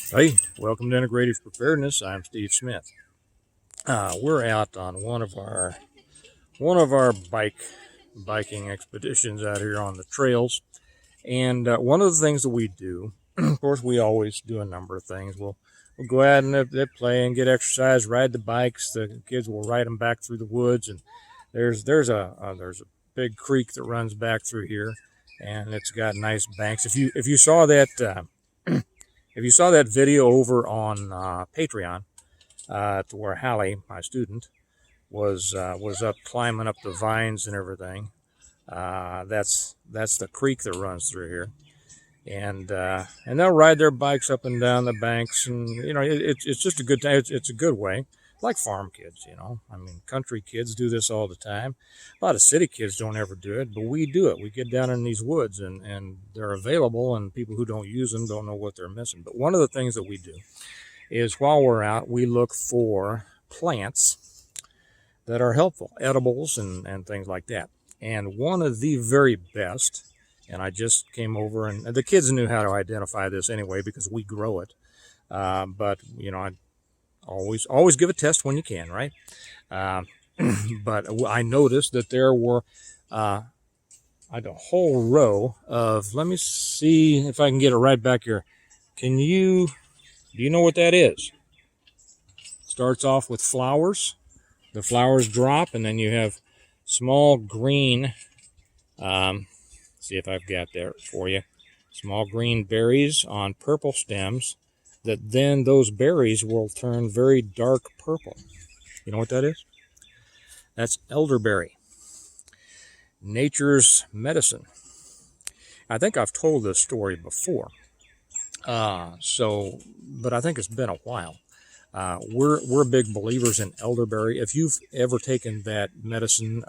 Hey, welcome to Integrative Preparedness. I'm Steve Smith. We're out on one of our biking expeditions out here on the trails, and one of the things that we do, of course, we always do a number of things. We'll go out and they play and get exercise, ride the bikes. The kids will ride them back through the woods, and there's a big creek that runs back through here, and it's got nice banks. If you saw that. If you saw that video over on Patreon, to where Hallie, my student, was up climbing up the vines and everything, that's the creek that runs through here, and they'll ride their bikes up and down the banks, and it's just a good time. It's a good way, like farm kids. I mean, country kids do this all the time. A lot of city kids don't ever do it, but we do it. We get down in these woods, and they're available, and people who don't use them don't know what they're missing. But one of the things that we do is, while we're out, we look for plants that are helpful, edibles and things like that. And one of the very best, and I just came over, and the kids knew how to identify this anyway because we grow it. But I always give a test when you can, right? Uh, but I noticed that there were like a whole row of. Let me see if I can get it right back here. Do you know what that is? Starts off with flowers. The flowers drop, and then you have small green. See if I've got there for you. Small green berries on purple stems. That then those berries will turn very dark purple. You know what that is? That's elderberry, nature's medicine. I think I've told this story before. But I think it's been a while. We're big believers in elderberry. If you've ever taken that medicine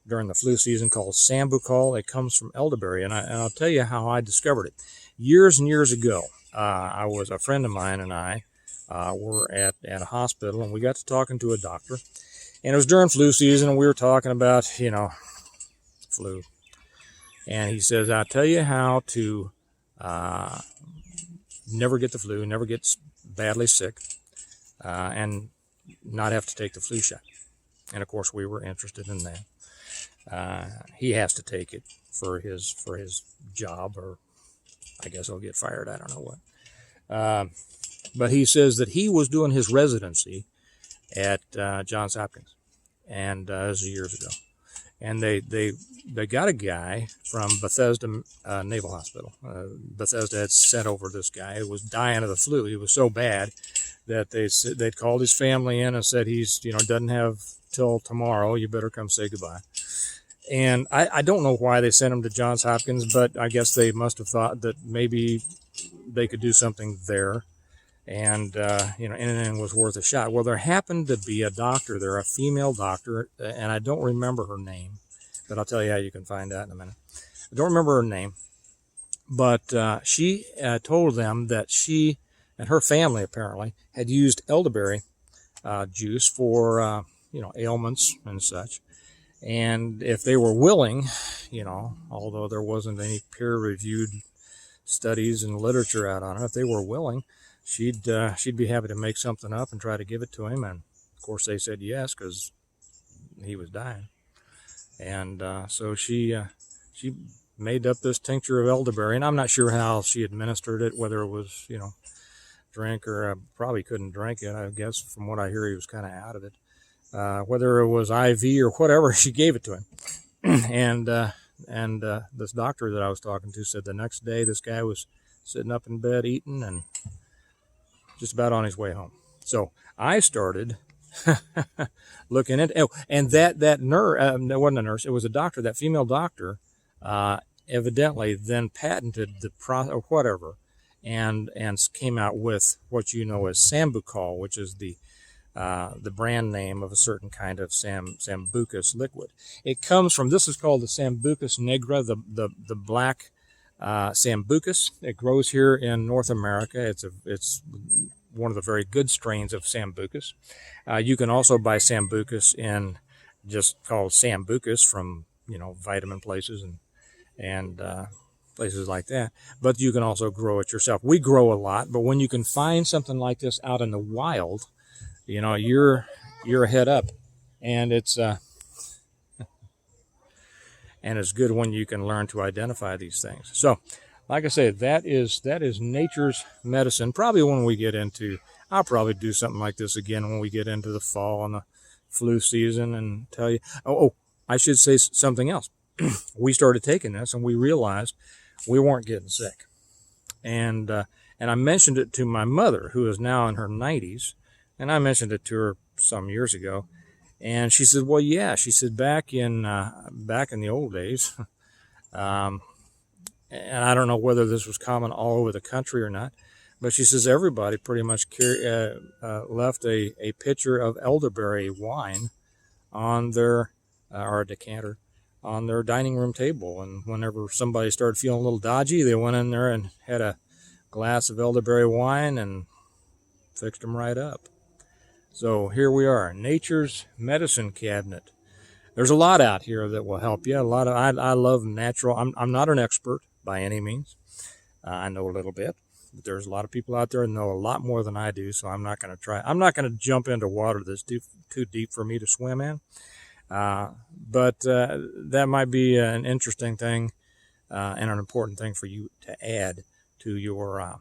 during the flu season called Sambucol, it comes from elderberry, and I'll tell you how I discovered it. Years and years ago, I was a friend of mine and I were at a hospital, and we got to talking to a doctor, and it was during flu season, and we were talking about flu, and he says, "I'll tell you how to never get the flu, never get badly sick, and not have to take the flu shot." And of course, we were interested in that. He has to take it for his job, or I guess he'll get fired. I don't know what. But he says that he was doing his residency at Johns Hopkins, and this was years ago. And they got a guy from Bethesda Naval Hospital. Bethesda had sent over this guy who was dying of the flu. He was so bad that they'd called his family in and said, he's doesn't have till tomorrow. You better come say goodbye. And I don't know why they sent him to Johns Hopkins, but I guess they must have thought that maybe they could do something there, and anything was worth a shot. Well, there happened to be a doctor there, a female doctor, and I don't remember her name, but I'll tell you how you can find out in a minute. I don't remember her name, but she told them that she and her family apparently had used elderberry juice for ailments and such. And if they were willing, although there wasn't any peer-reviewed studies and literature out on it, if they were willing, she'd be happy to make something up and try to give it to him. And of course, they said yes because he was dying. And so she made up this tincture of elderberry, and I'm not sure how she administered it, whether it was drink, or probably couldn't drink it. I guess from what I hear, he was kind of out of it. Whether it was IV or whatever, she gave it to him. and this doctor that I was talking to said the next day this guy was sitting up in bed eating and just about on his way home. So I started looking at and that nurse, that wasn't a nurse, it was a doctor. That female doctor evidently then patented the or whatever, and came out with what you know as Sambucol, which is the brand name of a certain kind of Sambucus liquid. It comes from, this is called the Sambucus nigra, the black Sambucus. It grows here in North America. It's one of the very good strains of Sambucus. You can also buy Sambucus in just called Sambucus from vitamin places and places like that. But you can also grow it yourself. We grow a lot, but when you can find something like this out in the wild, you're ahead up, and it's good when you can learn to identify these things. So, like I say, that is nature's medicine. Probably when we get into, I'll probably do something like this again when we get into the fall and the flu season, and tell you. Oh, I should say something else. We started taking this, and we realized we weren't getting sick, and I mentioned it to my mother, who is now in her 90s, and I mentioned it to her some years ago, and she said, "Well, yeah," she said, back in the old days, and I don't know whether this was common all over the country or not, but she says everybody pretty much left a pitcher of elderberry wine on their or a decanter on their dining room table, and whenever somebody started feeling a little dodgy, they went in there and had a glass of elderberry wine and fixed them right up. So here we are, nature's medicine cabinet. There's a lot out here that will help you. I love natural. I'm not an expert by any means. I know a little bit, but there's a lot of people out there that know a lot more than I do. So I'm not going to jump into water that's too deep for me to swim in. But that might be an interesting thing and an important thing for you to add to your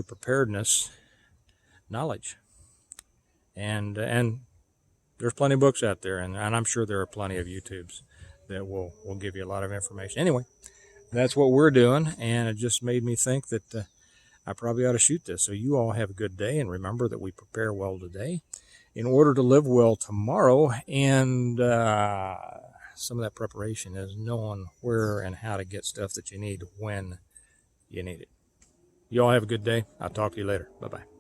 preparedness knowledge. And there's plenty of books out there, and I'm sure there are plenty of YouTubes that will give you a lot of information. Anyway, that's what we're doing, and it just made me think that I probably ought to shoot this. So you all have a good day, and remember that we prepare well today in order to live well tomorrow, and some of that preparation is knowing where and how to get stuff that you need when you need it. You all have a good day. I'll talk to you later. Bye-bye.